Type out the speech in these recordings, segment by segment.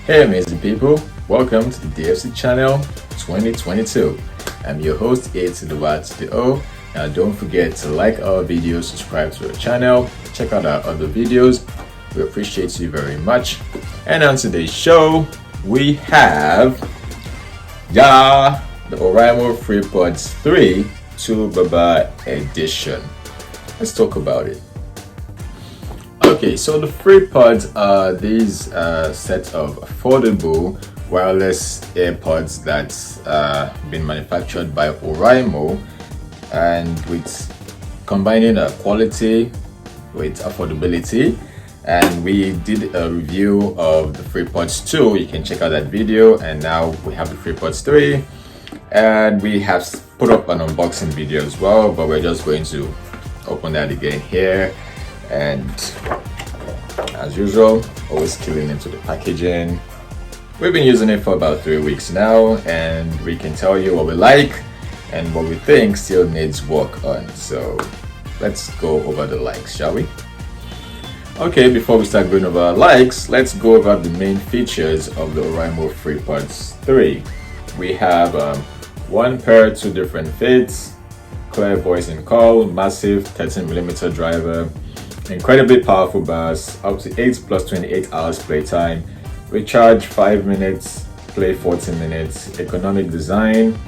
Hey amazing people, welcome to the DFC Channel 2022. I'm your host A to the Y to the O. Now don't forget to like our videos, subscribe to our channel, check out our other videos. We appreciate you very much. And on today's show, we have the Oraimo Freepods 3 2 Baba edition. Let's talk about it. Okay, so the Freepods are these set of affordable wireless AirPods that's been manufactured by Oraimo, and with combining quality with affordability. And we did a review of the Freepods 2. You can check out that video. And now we have the Freepods 3, and we have put up an unboxing video as well, but we're just going to open that again here. And as usual, always killing into the packaging. We've been using it for about 3 weeks now, and we can tell you what we like and what we think still needs work on. So let's go over the likes, shall we? Okay, before we start going over our likes, let's go over the main features of the Oraimo Freepods 3. We have one pair, 2 different fits, clear voice and call, massive 13mm driver, incredibly powerful bass, up to 8 plus 28 hours playtime, recharge 5 minutes, play 40 minutes, economic design,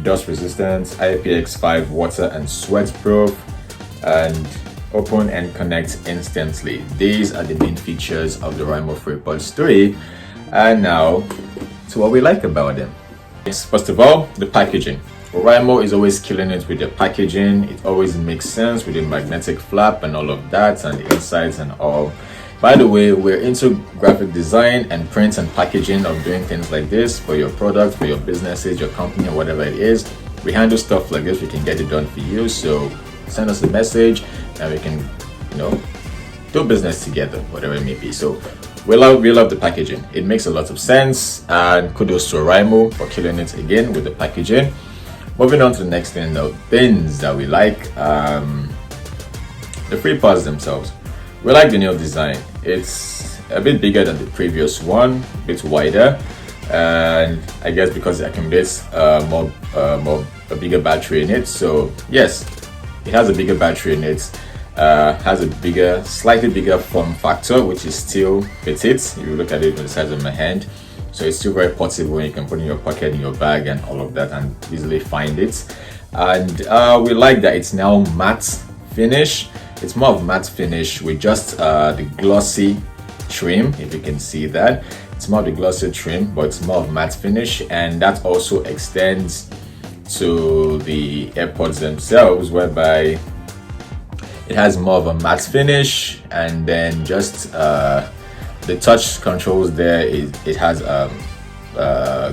dust resistance, IPX5 water and sweat proof, and open and connect instantly. These are the main features of the Oraimo Freepods 3. And now to what we like about them. Yes, first of all, the packaging. Oraimo is always killing it with the packaging. It always makes sense with the magnetic flap and all of that, and the insides and all. By the way, we're into graphic design and print and packaging of doing things like this for your product, for your businesses, your company, or whatever it is. We handle stuff like this. We can get it done for you. So send us a message and we can, do business together, whatever it may be. So we love the packaging. It makes a lot of sense, and kudos to Oraimo for killing it again with the packaging. Moving on to the next thing, the things that we like. The Freepods themselves. We like the new design. It's a bit bigger than the previous one, a bit wider, and I guess because it accommodates a bigger battery in it. So yes, it has a bigger battery in it. Has a slightly bigger form factor, which is still petite. If you look at it from the size of my hand, so it's still very portable. You can put it in your pocket, in your bag, and all of that, and easily find it. And we like that it's now matte finish. It's more of matte finish with just the glossy trim. If you can see that, it's more of the glossy trim, but it's more of matte finish, and that also extends to the AirPods themselves, whereby it has more of a matte finish, and then just the touch controls there, it has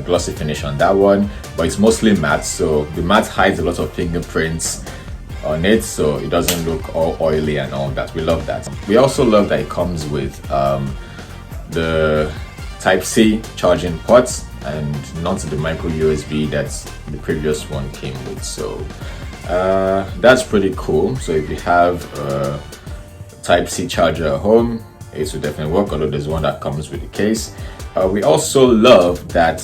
glossy finish on that one, but it's mostly matte. So the matte hides a lot of fingerprints on it, so it doesn't look all oily and all that. We love that. We also love that it comes with the Type-C charging ports and not the micro USB that the previous one came with. So that's pretty cool. So if you have a Type-C charger at home, it will definitely work, although there's one that comes with the case. We also love that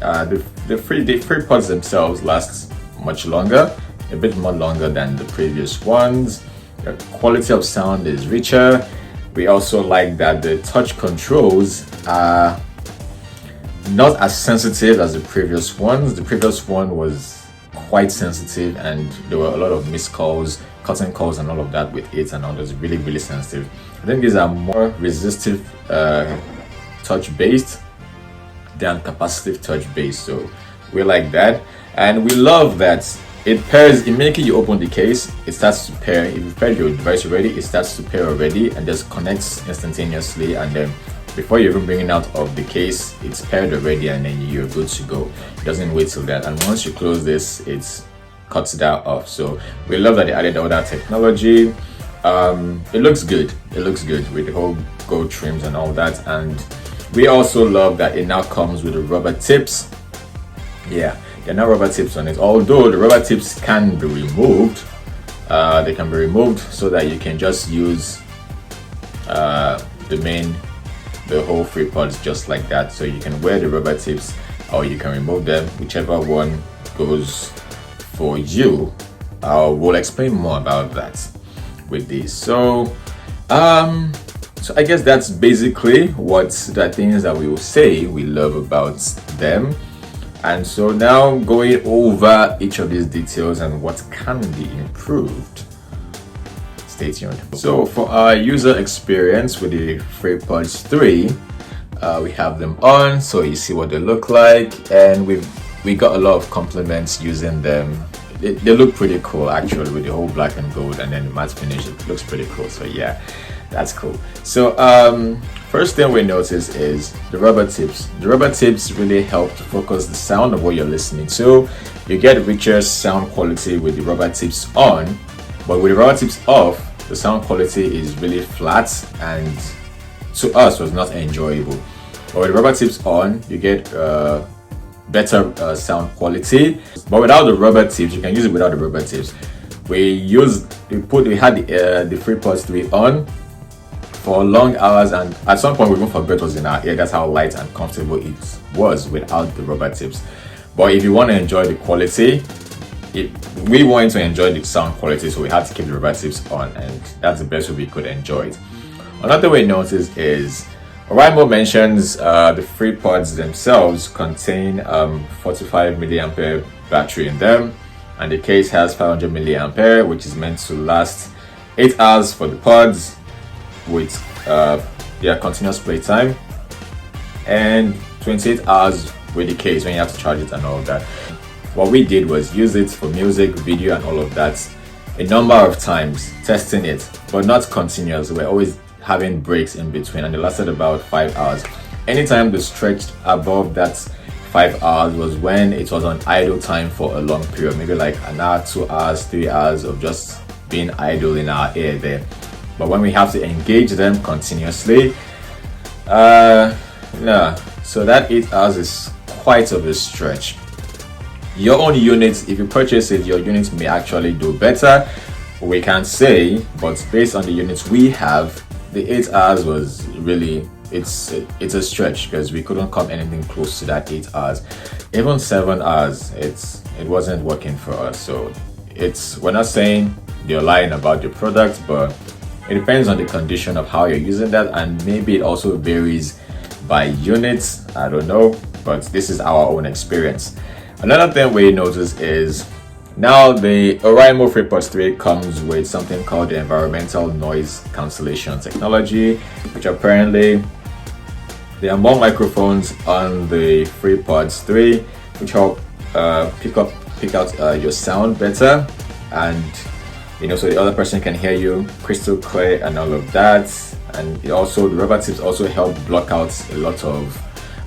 the Freepods themselves last much longer, a bit more longer than the previous ones. The quality of sound is richer. We also like that the touch controls are not as sensitive as the previous ones. The previous one was quite sensitive, and there were a lot of missed calls, cutting calls and all of that with it, and all those really sensitive. I think these are more resistive touch based than capacitive touch based, so we like that. And we love that it pairs immediately. You open the case, it starts to pair. If you've paired your device already, it starts to pair already and just connects instantaneously, and then before you even bring it out of the case, it's paired already, and then you're good to go. It doesn't wait till that, and once you close this, it cuts that off. So we love that they added all that technology. It looks good. It looks good with the whole gold trims and all that. And we also love that it now comes with the rubber tips. Yeah, there are now rubber tips on it, although the rubber tips can be removed. They can be removed so that you can just use the main the whole FreePods just like that. So you can wear the rubber tips or you can remove them, whichever one goes for you. We'll explain more about that with these. So I guess that's basically what the things that we will say we love about them. And so now going over each of these details and what can be improved. Stay tuned. So for our user experience with the FreePods 3, we have them on, so you see what they look like, and we got a lot of compliments using them. They look pretty cool actually, with the whole black and gold and then the matte finish. It looks pretty cool. So yeah, that's cool. So first thing we notice is the rubber tips. The rubber tips really help to focus the sound of what you're listening to. You get richer sound quality with the rubber tips on, but with the rubber tips off, the sound quality is really flat and to us was not enjoyable. But with the rubber tips on, you get better sound quality. But without the rubber tips, you can use it without the rubber tips. We had the FreePods 3 on for long hours, and at some point we even forgot it was in our ear. That's how light and comfortable it was without the rubber tips. But if you want to enjoy the quality, we wanted to enjoy the sound quality, so we had to keep the rubber tips on, and that's the best way we could enjoy it. Another way to notice is Oraimo mentions the FreePods themselves contain 45 milliampere battery in them, and the case has 500 milliampere, which is meant to last 8 hours for the pods with continuous play time, and 28 hours with the case when you have to charge it and all of that. What we did was use it for music, video, and all of that a number of times, testing it, but not continuous. We're always having breaks in between, and it lasted about 5 hours. Anytime they stretched above that 5 hours was when it was on idle time for a long period, maybe like an hour, 2 hours, 3 hours of just being idle in our ear there. But when we have to engage them continuously, so that 8 hours is quite of a stretch. Your own units, if you purchase it, your units may actually do better. We can't say, but based on the units we have, the 8 hours was really, it's a stretch because we couldn't come anything close to that 8 hours. Even 7 hours, it wasn't working for us. So we're not saying you're lying about your product, but it depends on the condition of how you're using that, and maybe it also varies by units. I don't know, but this is our own experience. Another thing we notice is now the Oraimo Freepods 3 comes with something called the environmental noise cancellation technology, which apparently there are more microphones on the FreePods 3 which help pick out your sound better, and so the other person can hear you crystal clear and all of that. And the rubber tips also help block out a lot of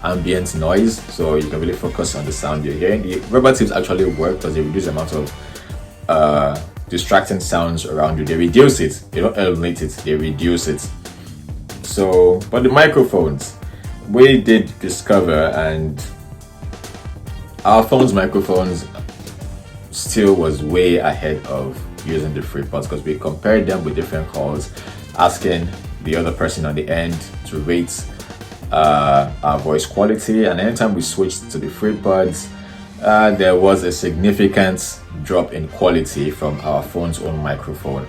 ambient noise, so you can really focus on the sound you're hearing. The rubber tips actually work because they reduce the amount of distracting sounds around you. They reduce it, they don't eliminate it, they reduce it. So, but the microphones, we did discover, and our phone's microphones still was way ahead of using the FreePods, because we compared them with different calls, asking the other person on the end to rate our voice quality, and anytime we switched to the FreePods, there was a significant drop in quality from our phone's own microphone.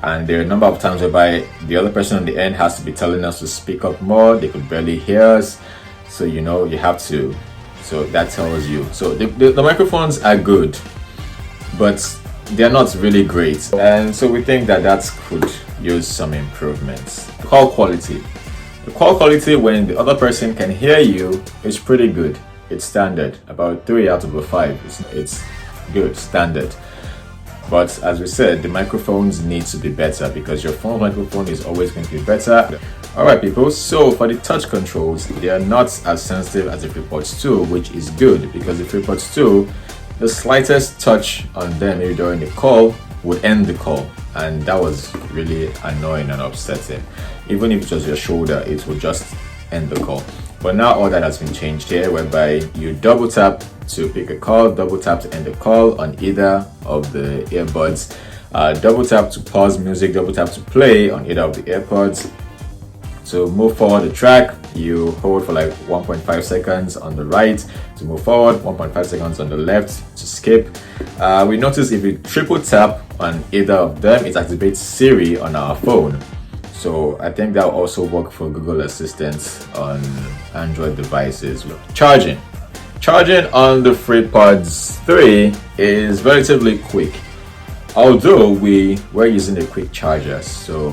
And there are a number of times whereby the other person on the end has to be telling us to speak up more. They could barely hear us, so you have to, so that tells you. So the microphones are good, but they're not really great, and so we think that could use some improvements. Call quality. The call quality when the other person can hear you is pretty good. It's standard, about 3 out of 5. It's good, standard. But as we said, the microphones need to be better, because your phone microphone is always going to be better. Alright people, so for the touch controls, they are not as sensitive as the FreePods 2, which is good, because the FreePods 2, the slightest touch on them maybe during the call would end the call, and that was really annoying and upsetting. Even if it was your shoulder, it would just end the call. But now all that has been changed here, whereby you double tap to pick a call, double tap to end the call on either of the earbuds, double tap to pause music, double tap to play on either of the AirPods, To move forward the track, you hold for like 1.5 seconds on the right to move forward, 1.5 seconds on the left to skip. We notice if you triple tap on either of them, it activates Siri on our phone. So I think that will also work for Google Assistant on Android devices. Charging on the Freepods 3 is relatively quick. Although we were using a quick charger, so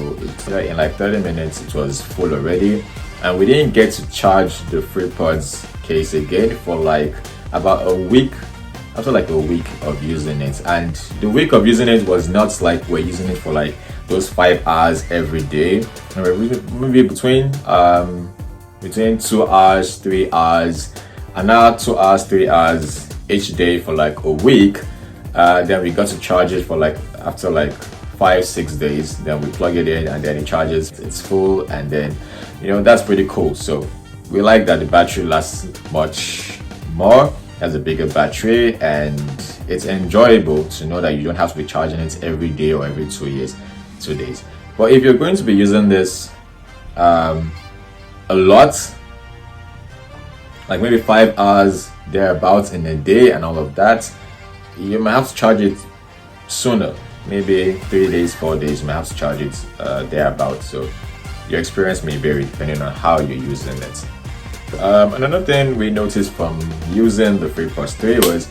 in like 30 minutes it was full already, and we didn't get to charge the Freepods case again for like about a week. After like a week of using it, and the week of using it was not like we're using it for like those 5 hours every day. Maybe between 2 hours, 3 hours, another 2 hours, 3 hours each day for like a week. Then we got to charge it for like after like 5-6 days. Then we plug it in and then it charges, it's full, and then that's pretty cool. So we like that the battery lasts much more, has a bigger battery, and it's enjoyable to know that you don't have to be charging it every day or every 2 days. But if you're going to be using this a lot, like maybe 5 hours thereabouts in a day and all of that, you might have to charge it sooner, maybe 3 days, 4 days. You might have to charge it thereabouts. So your experience may vary depending on how you're using it. Another thing we noticed from using the Freepods 3 was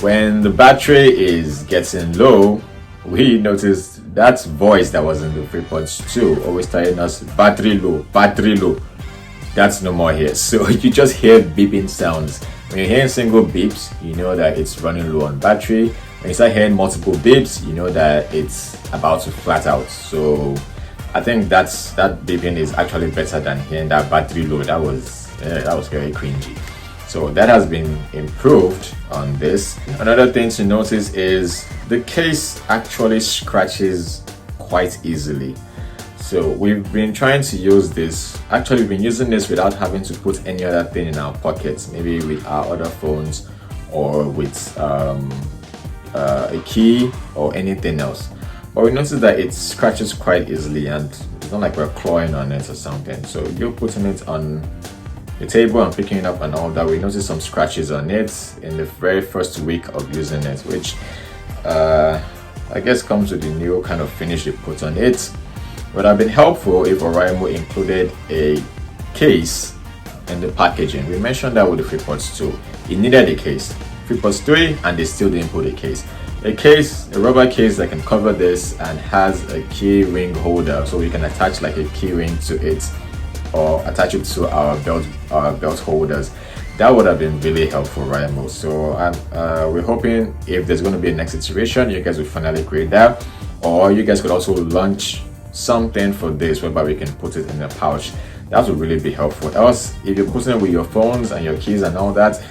when the battery is getting low, we noticed that voice that was in the Freepods 2 always telling us battery low. That's no more here. So you just hear beeping sounds. When you're hearing single beeps, you know that it's running low on battery. When you start hearing multiple beeps, you know that it's about to flat out. So I think that beeping is actually better than hearing that battery low. That was very cringy. So that has been improved on this. Another thing to notice is the case actually scratches quite easily. So we've been trying to use this. Actually, we've been using this without having to put any other thing in our pockets, maybe with our other phones or with a key or anything else. But we noticed that it scratches quite easily, and it's not like we're clawing on it or something. So you're putting it on the table and picking it up and all that. We noticed some scratches on it in the very first week of using it, which I guess comes with the new kind of finish they put on it. Would have been helpful if Oraimo included a case in the packaging. We mentioned that with the Freepods 2. It needed a case. Freepods 3, and they still didn't put a case. A rubber case that can cover this and has a key ring holder, so we can attach like a key ring to it or attach it to our belt holders. That would have been really helpful, Oraimo. So we're hoping if there's going to be a next iteration, you guys will finally create that, or you guys could also launch something for this whereby we can put it in a pouch. That would really be helpful. Else, if you're putting it with your phones and your keys and all that,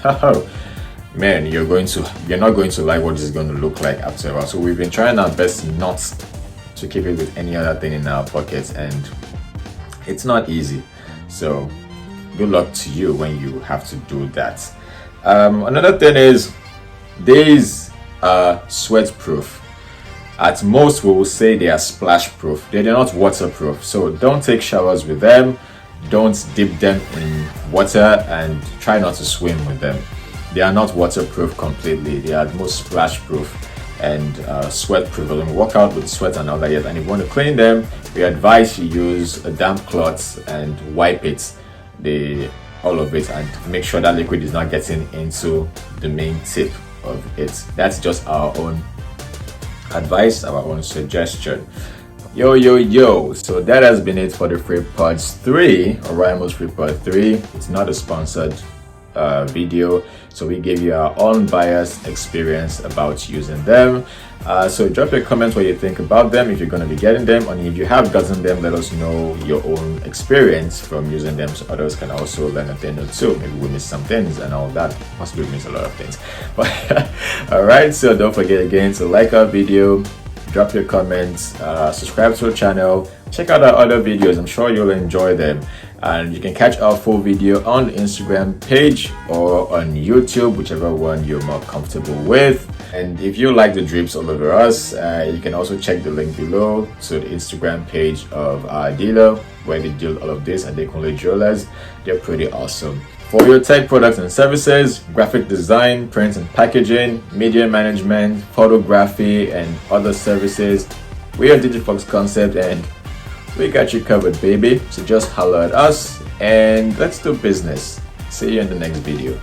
man, you're not going to like what this is going to look like after a while. So we've been trying our best not to keep it with any other thing in our pockets, and it's not easy. So good luck to you when you have to do that. Another thing is, these are sweat proof. At most, we will say they are splash proof. They're not waterproof, so don't take showers with them. Don't dip them in water, and try not to swim with them. They are not waterproof completely. They are at most splash proof and sweat proof. When you walk out with sweat and all that, and if you want to clean them, we advise you use a damp cloth and wipe it, all of it, and make sure that liquid is not getting into the main tip of it. That's just our own advice, our own suggestion. Yo, so that has been it for the Freepods 3, Oraimo's Freepods 3. It's not a sponsored video, so we gave you our unbiased experience about using them. So drop a comment what you think about them, if you're going to be getting them, and if you have gotten them, let us know your own experience from using them, so others can also learn a thing or two. Maybe we missed some things and all that. Possibly we missed a lot of things, but all right, so don't forget again to like our video, drop your comments, subscribe to the channel, check out our other videos. I'm sure you'll enjoy them. And you can catch our full video on the Instagram page or on YouTube, whichever one you're more comfortable with. And if you like the drips all over us, you can also check the link below to the Instagram page of our dealer where they deal all of this, and they call it Jewelers. They're pretty awesome. For your tech products and services, graphic design, print and packaging, media management, photography, and other services, we are DigiFOX Concepts, and we got you covered, baby. So just holler at us and let's do business. See you in the next video.